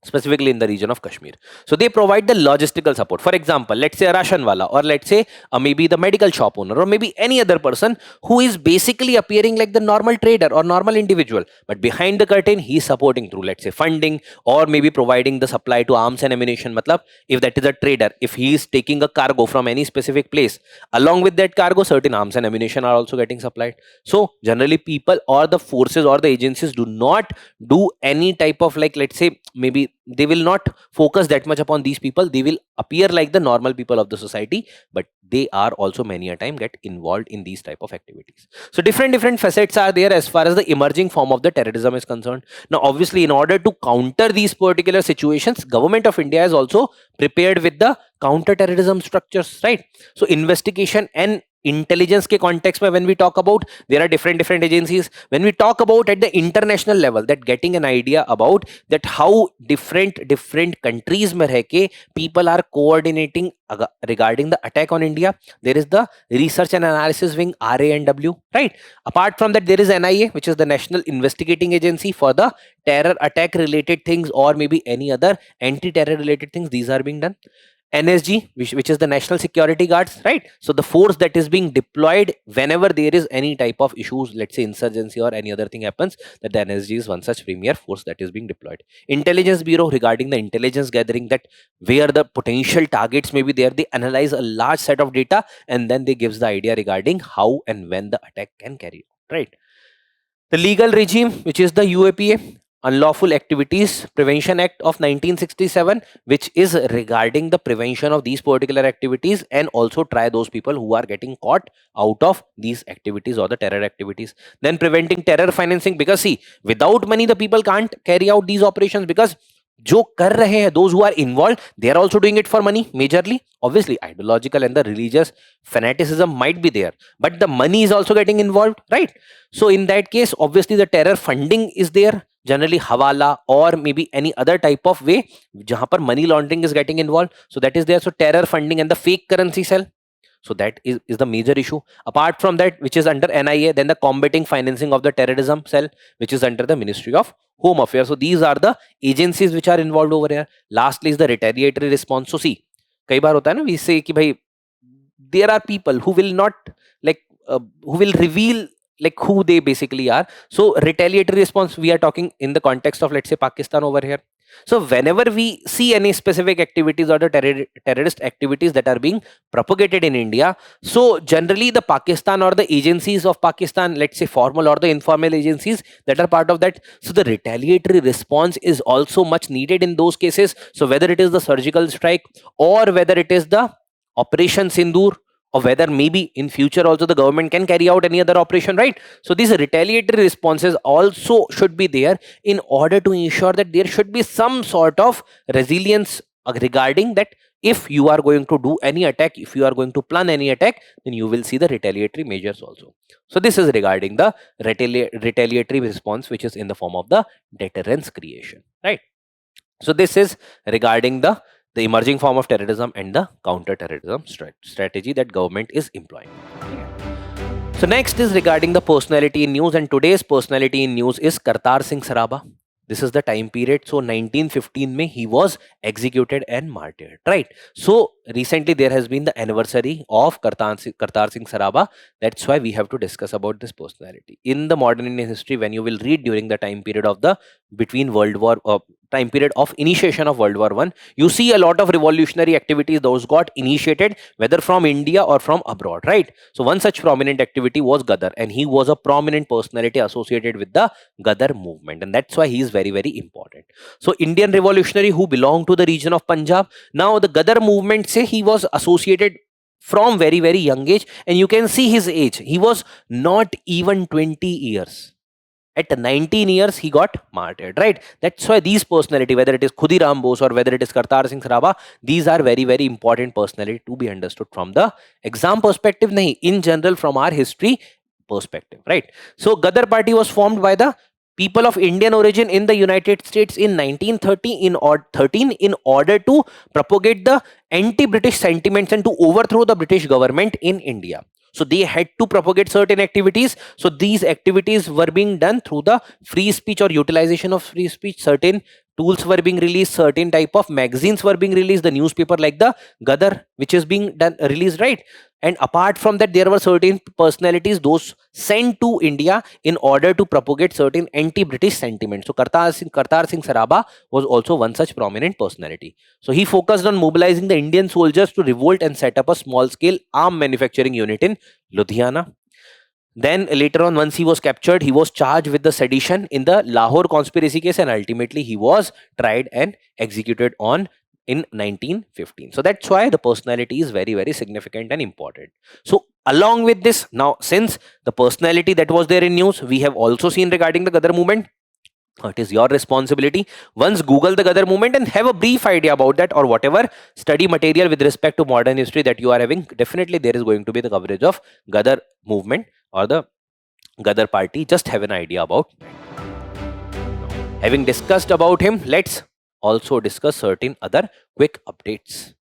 [SPEAKER 1] Specifically in the region of Kashmir. So they provide the logistical support. For example, let's say a ration wala, or let's say maybe the medical shop owner, or maybe any other person who is basically appearing like the normal trader or normal individual, but behind the curtain he is supporting through, let's say, funding, or maybe providing the supply to arms and ammunition. Matlab, if that is a trader, if he is taking a cargo from any specific place, along with that cargo certain arms and ammunition are also getting supplied. So generally people or the forces or the agencies do not do any type of, like, let's say, maybe they will not focus that much upon these people. They will appear like the normal people of the society, but they are also many a time get involved in these type of activities. So different facets are there as far as the emerging form of the terrorism is concerned. Now obviously, in order to counter these particular situations, government of India is also prepared with the counter terrorism structures, right? So investigation and intelligence के context में, when we talk about, there are different agencies. When we talk about at the international level, that getting an idea about that how different countries में रह के people are coordinating regarding the attack on India, there is the research and analysis wing, RANW, right? Apart from that, there is NIA, which is the National Investigating Agency for the terror attack related things, or maybe any other anti-terror related things. These are being done. NSG, which is the National Security Guards, right? So the force that is being deployed whenever there is any type of issues, let's say insurgency or any other thing happens, that the NSG is one such premier force that is being deployed. Intelligence Bureau, regarding the intelligence gathering, that where the potential targets may be there, they analyze a large set of data, and then they gives the idea regarding how and when the attack can carry out, right? The legal regime, which is the UAPA, Unlawful Activities Prevention Act of 1967, which is regarding the prevention of these particular activities, and also try those people who are getting caught out of these activities or the terror activities. Then preventing terror financing, because see, without money the people can't carry out these operations, because जो कर रहे हैं, those who are involved, they are also doing it for money majorly. Obviously ideological and the religious fanaticism might be there, but the money is also getting involved, right? So in that case, obviously the terror funding is there, generally hawala or maybe any other type of way jahan par money laundering is getting involved, so that is there. So terror funding and the fake currency cell, so that is the major issue. Apart from that, which is under NIA, then the combating financing of the terrorism cell, which is under the Ministry of Home Affairs. So these are the agencies which are involved over here. Lastly is the retaliatory response. So see, कई बार होता है ना, we say कि भाई there are people who will not, like, who will reveal like who they basically are. So retaliatory response, we are talking in the context of, let's say, Pakistan over here. So whenever we see any specific activities or the terrorist activities that are being propagated in India, so generally the Pakistan or the agencies of Pakistan, let's say formal or the informal agencies that are part of that, so the retaliatory response is also much needed in those cases. So whether it is the surgical strike, or whether it is the Operation Sindoor, or whether maybe in future also the government can carry out any other operation, right? So these retaliatory responses also should be there in order to ensure that there should be some sort of resilience regarding that. If you are going to do any attack, if you are going to plan any attack, then you will see the retaliatory measures also. So this is regarding the retaliatory response, which is in the form of the deterrence creation, right? So this is regarding the emerging form of terrorism and the counter-terrorism strategy that government is employing. So next is regarding the personality in news, and today's personality in news is Kartar Singh Saraba. This is the time period. So 1915 May he was executed and martyred, right? So recently there has been the anniversary of Kartar Singh Saraba. That's why we have to discuss about this personality. In the modern Indian history, when you will read during the time period of the between World War time period of initiation of World War I, you see a lot of revolutionary activities those got initiated whether from India or from abroad, right? So one such prominent activity was Gadar, and he was a prominent personality associated with the Gadar movement, and that's why he is very, very important. So Indian revolutionary who belonged to the region of Punjab. Now the Gadar movement, say he was associated from very, very young age, and you can see his age. He was not even 20 years. At 19 years, he got martyred, right? That's why these personality, whether it is Khudiram Bose or whether it is Kartar Singh Saraba, these are very, very important personality to be understood from the exam perspective, nahi, in general from our history perspective, right? So Gadar Party was formed by the people of Indian origin in the United States in 1930 in order to propagate the anti-British sentiments and to overthrow the British government in India. So they had to propagate certain activities. So these activities were being done through the free speech or utilization of free speech. Certain tools were being released, certain type of magazines were being released, the newspaper like the Gadar, which is being done released, right? And apart from that, there were certain personalities those sent to India in order to propagate certain anti-British sentiments. So Kartar Singh Saraba was also one such prominent personality. So he focused on mobilizing the Indian soldiers to revolt and set up a small-scale arm manufacturing unit in Ludhiana. Then later on, once he was captured, he was charged with the sedition in the Lahore conspiracy case, and ultimately he was tried and executed on in 1915. So that's why the personality is very, very significant and important. So along with this, now since the personality that was there in news, we have also seen regarding the Gadar movement. It is your responsibility. Once Google the Gadar movement and have a brief idea about that, or whatever study material with respect to modern history that you are having, definitely there is going to be the coverage of Gadar movement or the Gadar party. Just have an idea about that. Having discussed about him, let's also discuss certain other quick updates.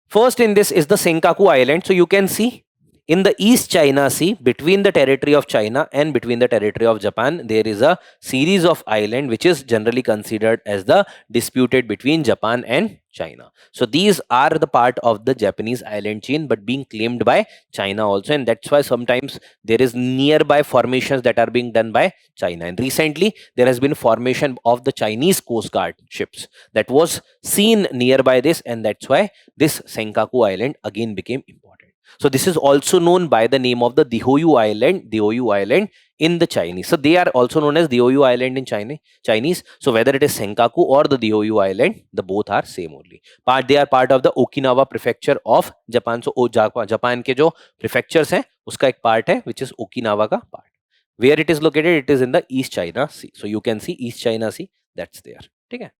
[SPEAKER 1] First in this is the Senkaku Island. So you can see in the East China Sea, between the territory of China and between the territory of Japan, there is a series of islands which is generally considered as the disputed between Japan and China. So these are the part of the Japanese island chain, but being claimed by China also, and that's why sometimes there is nearby formations that are being done by China. And recently there has been formation of the Chinese Coast Guard ships that was seen nearby this, and that's why this Senkaku Island again became important. So this is also known by the name of the Diaoyu Island in the Chinese. So they are also known as Diaoyu Island in Chinese. So whether it is Senkaku or the Diaoyu Island, the both are same only. They are part of the Okinawa prefecture of Japan. So Japan के जो prefectures हैं, उसका एक part है which is Okinawa का part. Where it is located, it is in the East China Sea. So you can see East China Sea, that's there. Okay.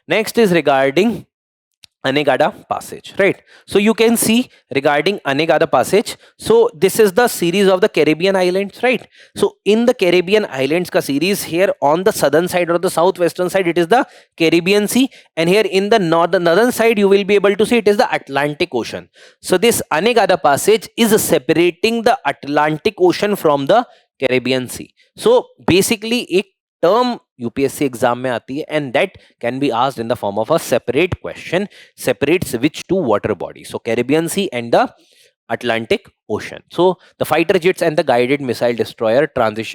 [SPEAKER 1] Next is regarding Anegada Passage, right? So you can see regarding Anegada Passage. So this is the series of the Caribbean islands, right? So in the Caribbean islands ka series, here on the southern side or the southwestern side, it is the Caribbean Sea, and here in the northern side, you will be able to see it is the Atlantic Ocean. So this Anegada Passage is separating the Atlantic Ocean from the Caribbean Sea. So basically, a term UPSC exam में आती है, and that can be asked in the form of a separate question, separates which two water bodies, so Caribbean Sea and the Atlantic Ocean. So the fighter jets and the guided missile destroyer transited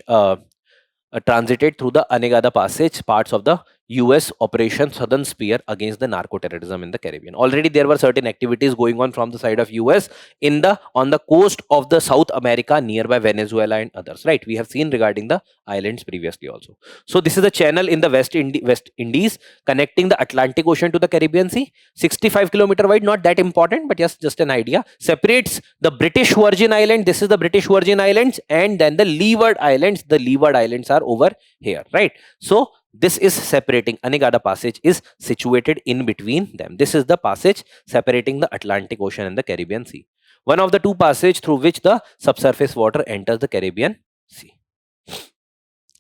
[SPEAKER 1] through the Anegada Passage, parts of the US Operation Southern Spear against the narco terrorism in the Caribbean. Already there were certain activities going on from the side of US on the coast of the South America nearby Venezuela and others, right? We have seen regarding the islands previously also. So this is a channel in the West Indies connecting the Atlantic Ocean to the Caribbean Sea, 65-kilometer wide, not that important, but yes, just an idea. Separates the British Virgin Island, this is the British Virgin Islands, and then the Leeward Islands. The Leeward Islands are over here, right? So this is separating. Anegada Passage is situated in between them. This is the passage separating the Atlantic Ocean and the Caribbean Sea. One of the two passages through which the subsurface water enters the Caribbean Sea.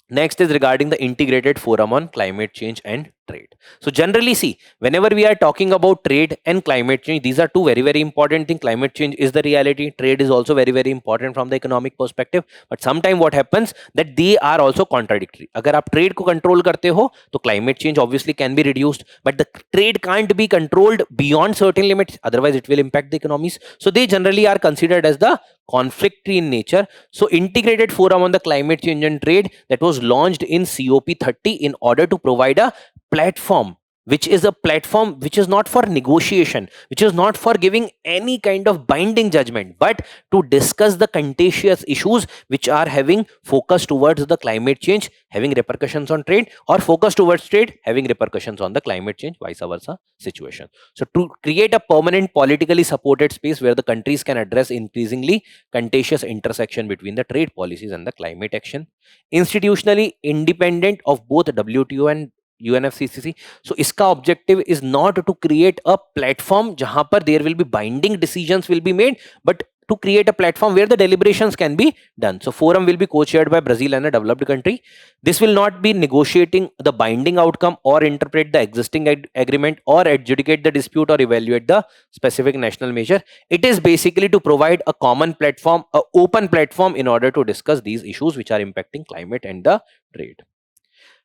[SPEAKER 1] Next is regarding the Integrated Forum on Climate Change and Trade. So generally, see, whenever we are talking about trade and climate change, these are two very, very important things. Climate change is the reality. Trade is also very, very important from the economic perspective. But sometimes what happens that they are also contradictory. अगर आप trade को control करते हो, तो climate change obviously can be reduced. But the trade can't be controlled beyond certain limits. Otherwise, it will impact the economies. So they generally are considered as the conflictory in nature. So Integrated Forum on the Climate Change and Trade, that was launched in COP30 in order to provide a platform, which is a platform which is not for negotiation, which is not for giving any kind of binding judgment, but to discuss the contentious issues which are having focus towards the climate change having repercussions on trade, or focus towards trade having repercussions on the climate change, vice versa situation. So to create a permanent politically supported space where the countries can address increasingly contentious intersection between the trade policies and the climate action, institutionally independent of both WTO and UNFCCC. So इसका objective is not to create a platform जहां पर there will be binding decisions will be made, but to create a platform where the deliberations can be done. So forum will be co-chaired by Brazil and a developed country. This will not be negotiating the binding outcome or interpret the existing agreement or adjudicate the dispute or evaluate the specific national measure. It is basically to provide a common platform, an open platform in order to discuss these issues which are impacting climate and the trade.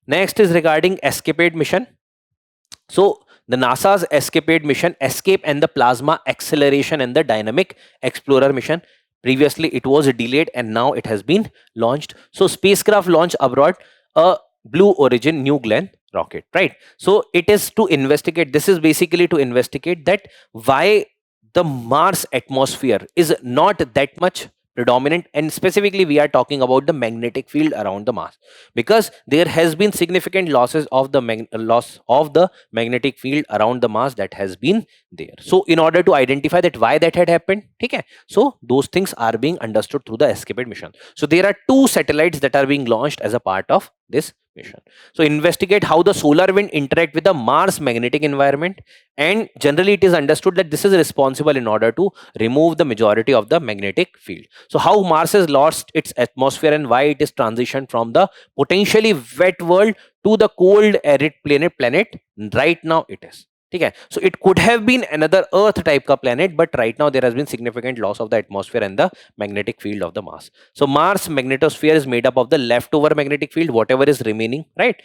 [SPEAKER 1] Next is regarding ESCAPADE mission. So the NASA's ESCAPADE mission, ESCAPE and the Plasma Acceleration and the Dynamic Explorer mission. Previously it was delayed and now it has been launched. So spacecraft launch abroad a Blue Origin New Glenn rocket, right? So it is to investigate, this is basically to investigate that why the Mars atmosphere is not that much predominant, and specifically we are talking about the magnetic field around the Mars, because there has been significant losses of the loss of the magnetic field around the Mars that has been there. So in order to identify that why that had happened, okay, so those things are being understood through the ESCAPADE mission. So there are two satellites that are being launched as a part of this mission. So investigate how the solar wind interact with the Mars magnetic environment, and generally it is understood that this is responsible in order to remove the majority of the magnetic field. So how Mars has lost its atmosphere and why it is transitioned from the potentially wet world to the cold arid planet right now it is. Okay, so it could have been another Earth type ka planet, but right now there has been significant loss of the atmosphere and the magnetic field of the Mars. So Mars magnetosphere is made up of the leftover magnetic field, whatever is remaining, right,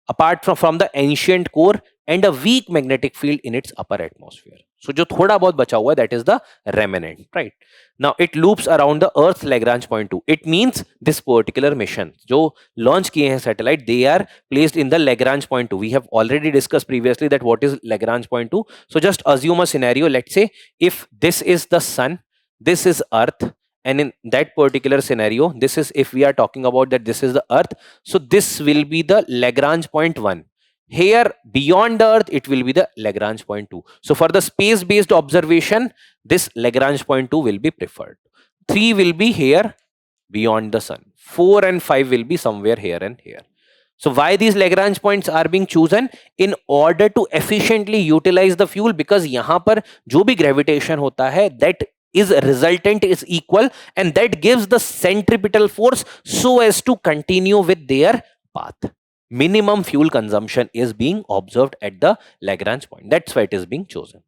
[SPEAKER 1] apart from the ancient core, and a weak magnetic field in its upper atmosphere. So जो थोड़ा बहुत बचा हुआ है, that is the remnant, right? Now it loops around the Earth's Lagrange point 2. It means this particular mission जो launch किए हैं satellite, they are placed in the Lagrange point 2. We have already discussed previously that what is Lagrange point 2. So just assume a scenario. Let's say if this is the sun, this is Earth, and in that particular scenario, this is, if we are talking about that this is the Earth, so this will be the Lagrange point 1. Here beyond the Earth it will be the Lagrange point 2. So for the space based observation, this Lagrange point 2 will be preferred. 3 will be here beyond the sun. 4 and 5 will be somewhere here and here. So why these Lagrange points are being chosen? In order to efficiently utilize the fuel, because यहाँ पर जो भी gravitation होता है, that is resultant is equal, and that gives the centripetal force so as to continue with their path. Minimum fuel consumption is being observed at the Lagrange point. That's why it is being chosen.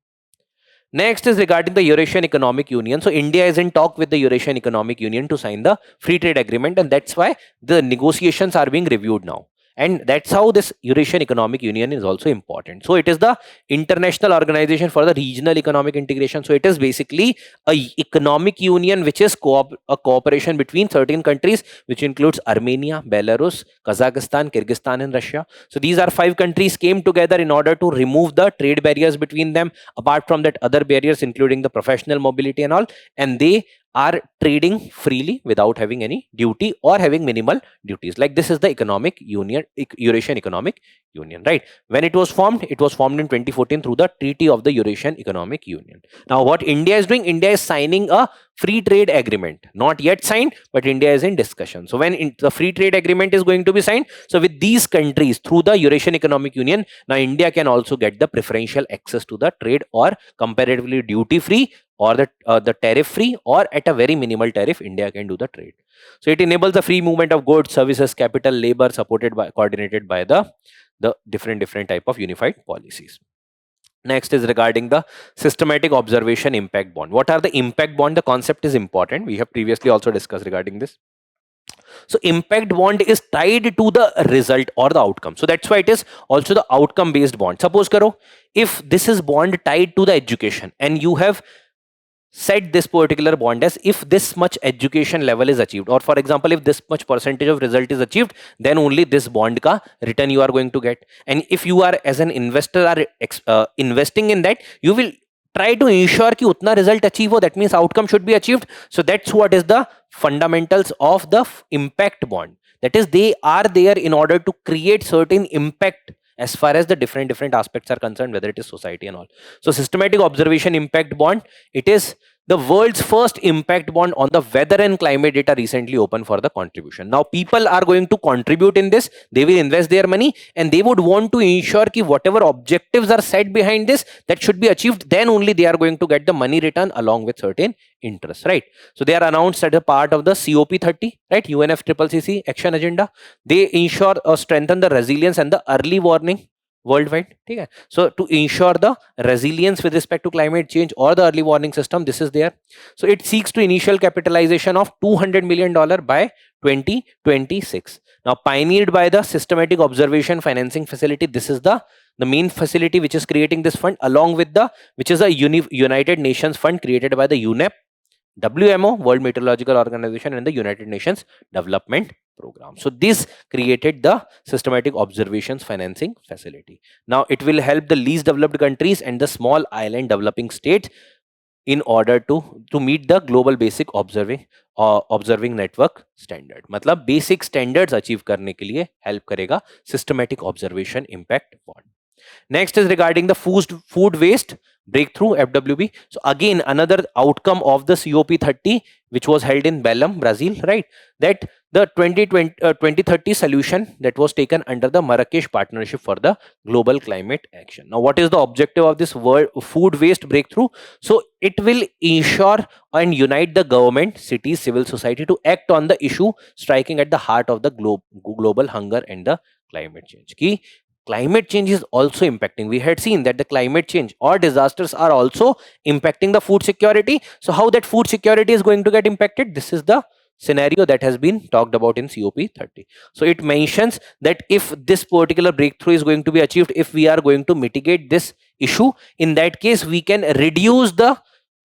[SPEAKER 1] Next is regarding the Eurasian Economic Union. So India is in talk with the Eurasian Economic Union to sign the free trade agreement, and that's why the negotiations are being reviewed now. and that's how this Eurasian Economic Union is also important. So it is the international organization for the regional economic integration. So it is basically a economic union which is a cooperation between certain countries, which includes Armenia, Belarus, Kazakhstan, Kyrgyzstan, and Russia. So these are 5 countries came together in order to remove the trade barriers between them. Apart from that, other barriers including the professional mobility and all, and they are trading freely without having any duty or having minimal duties. Like this is the economic union, Eurasian Economic Union, right? When it was formed in 2014 through the Treaty of the Eurasian Economic Union. Now what India is doing, India is signing a free trade agreement, not yet signed, but India is in discussion. So when the free trade agreement is going to be signed, so with these countries through the Eurasian Economic Union, now India can also get the preferential access to the trade or comparatively duty free or the tariff free, or at a very minimal tariff, India can do the trade. So it enables the free movement of goods, services, capital, labor, coordinated by the different type of unified policies. Next is regarding the systematic observation impact bond. What are the impact bond? The concept is important. We have previously also discussed regarding this. So impact bond is tied to the result or the outcome. So that's why it is also the outcome based bond. Suppose karo, if this is bond tied to the education, and you have set this particular bond as if this much education level is achieved, or for example if this much percentage of result is achieved, then only this bond ka return you are going to get. And if you are as an investor are investing in that, you will try to ensure ki utna result achieve ho, that means outcome should be achieved. So that's what is the fundamentals of the impact bond. That is, they are there in order to create certain impact as far as the different aspects are concerned, whether it is society and all. So systematic observation impact bond, it is the world's first impact bond on the weather and climate data, recently open for the contribution. Now people are going to contribute in this, they will invest their money, and they would want to ensure ki whatever objectives are set behind this, that should be achieved, then only they are going to get the money return along with certain interest, right? So they are announced as a part of the COP30, right? UNFCCC action agenda. They ensure or strengthen the resilience and the early warning worldwide. Okay? So to ensure the resilience with respect to climate change or the early warning system, this is there. So it seeks to initial capitalization of $200 million by 2026. Now pioneered by the Systematic Observation Financing Facility, this is the main facility which is creating this fund, along with the which is a United Nations fund created by the UNEP, WMO, World Meteorological Organization, and the United Nations Development Program. So this created the Systematic Observations Financing Facility. Now it will help the least developed countries and the small island developing states in order to meet the global basic observing network standard. मतलब basic standards achieve करने के लिए help करेगा Systematic Observation Impact Bond. Next is regarding the food waste breakthrough, FWB. So again another outcome of the COP30, which was held in Belém, Brazil, right? That the 2030 solution that was taken under the Marrakesh Partnership for the Global Climate Action. Now what is the objective of this food waste breakthrough? So it will ensure and unite the government, cities, civil society to act on the issue striking at the heart of the global hunger and the climate change. Ki climate change is also impacting. We had seen that the climate change or disasters are also impacting the food security. So how that food security is going to get impacted? This is the scenario that has been talked about in COP30. So it mentions that if this particular breakthrough is going to be achieved, if we are going to mitigate this issue, in that case we can reduce the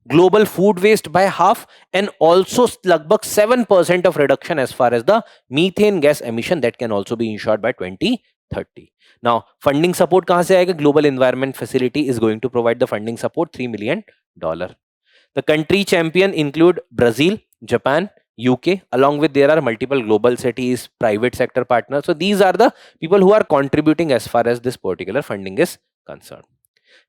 [SPEAKER 1] global food waste by half, and also lagbhag 7% of reduction as far as the methane gas emission that can also be ensured by 2030. Now funding support kahan se aayega? Global Environment Facility is going to provide the funding support, $3 million. The country champion include Brazil, Japan, UK, along with there are multiple global cities, private sector partners. So these are the people who are contributing as far as this particular funding is concerned.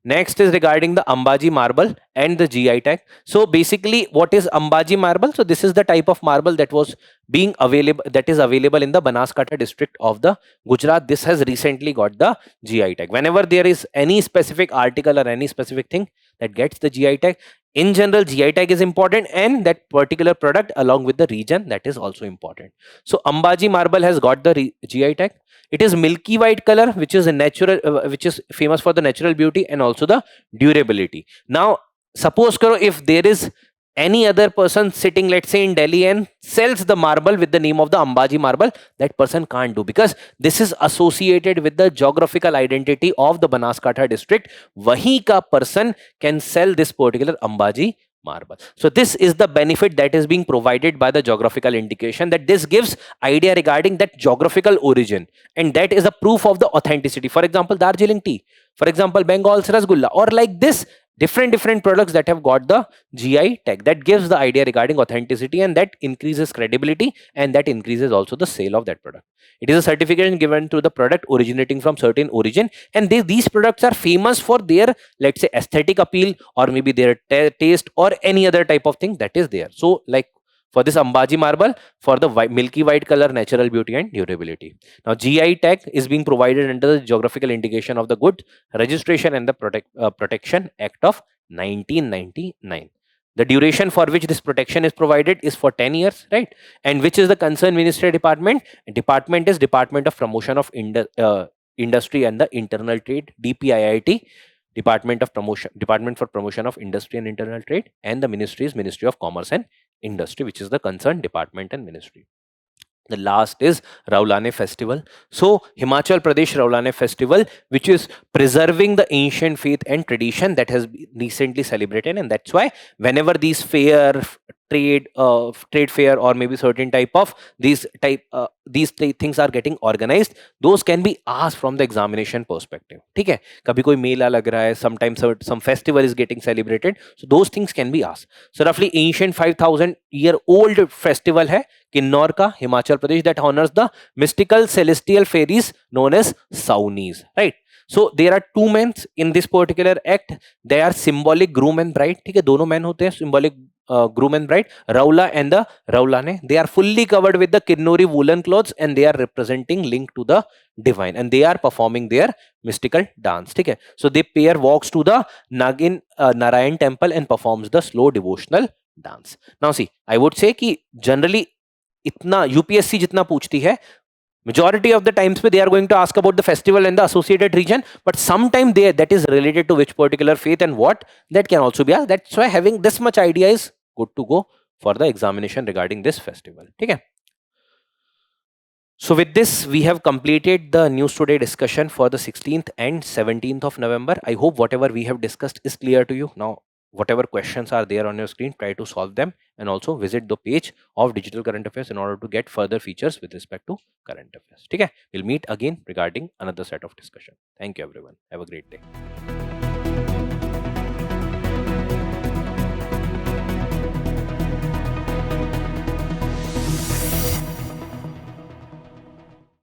[SPEAKER 1] Next is regarding the Ambaji marble and the GI tag. So basically what is Ambaji marble? So this is the type of marble that was being available, that is available in the Banaskantha district of the Gujarat. This has recently got the GI tag. Whenever there is any specific article or any specific thing that gets the GI tag, in general GI tag is important, and that particular product along with the region, that is also important. So Ambaji marble has got the GI tag. It is milky white color, which is a natural, which is famous for the natural beauty and also the durability. Now suppose karo if there is any other person sitting, let's say, in Delhi and sells the marble with the name of the Ambaji marble, that person can't do, because this is associated with the geographical identity of the Banaskantha district. Wahi ka person can sell this particular Ambaji marble. So this is the benefit that is being provided by the geographical indication, that this gives idea regarding that geographical origin, and that is a proof of the authenticity. For example, Darjeeling tea, for example, Bengal's rasgulla, or like this different products that have got the GI tag, that gives the idea regarding authenticity, and that increases credibility, and that increases also the sale of that product. It is a certification given to the product originating from certain origin, and these products are famous for their, let's say, aesthetic appeal, or maybe their taste, or any other type of thing that is there. So like for this Ambaji marble, for the milky white color, natural beauty and durability. Now GI tag is being provided under the geographical indication of the good registration and the protection act of 1999. The duration for which this protection is provided is for 10 years, right? And which is the concerned ministry department? Department is Department of Promotion of Industry and the Internal Trade, DPIIT. Department for Promotion of Industry and Internal Trade, and the ministry is Ministry of Commerce and Industry, which is the concerned department and ministry. The last is Raulane Festival. So Himachal Pradesh Raulane Festival, which is preserving the ancient faith and tradition, that has been recently celebrated, and that's why whenever these trade fair, or maybe certain type of these things are getting organized, those can be asked from the examination perspective. ठीक है, कभी कोई मेला लग रहा है, sometimes some festival is getting celebrated, so those things can be asked. So roughly ancient 5000 year old festival है किन्नौर का, Himachal Pradesh, that honors the mystical celestial fairies known as Saunis, right? So there are two men in this particular act. They are symbolic groom and bride. ठीक है, दोनों men होते हैं symbolic groom and bride, Raula and the Raulane. They are fully covered with the Kinnori woolen clothes, and they are representing link to the divine, and they are performing their mystical dance. ठीक है, so they pair walks to the Narayan temple and performs the slow devotional dance. Now see, I would say कि generally इतना UPSC जितना पूछती है, majority of the times they are going to ask about the festival and the associated region, but sometime that is related to which particular faith and what, that can also be asked. That's why having this much idea is good to go for the examination regarding this festival. Okay. So with this, we have completed the news today discussion for the 16th and 17th of November. I hope whatever we have discussed is clear to you. Now, whatever questions are there on your screen, try to solve them, and also visit the page of Digital Current Affairs in order to get further features with respect to current affairs. Okay, we'll meet again regarding another set of discussion. Thank you everyone. Have a great day.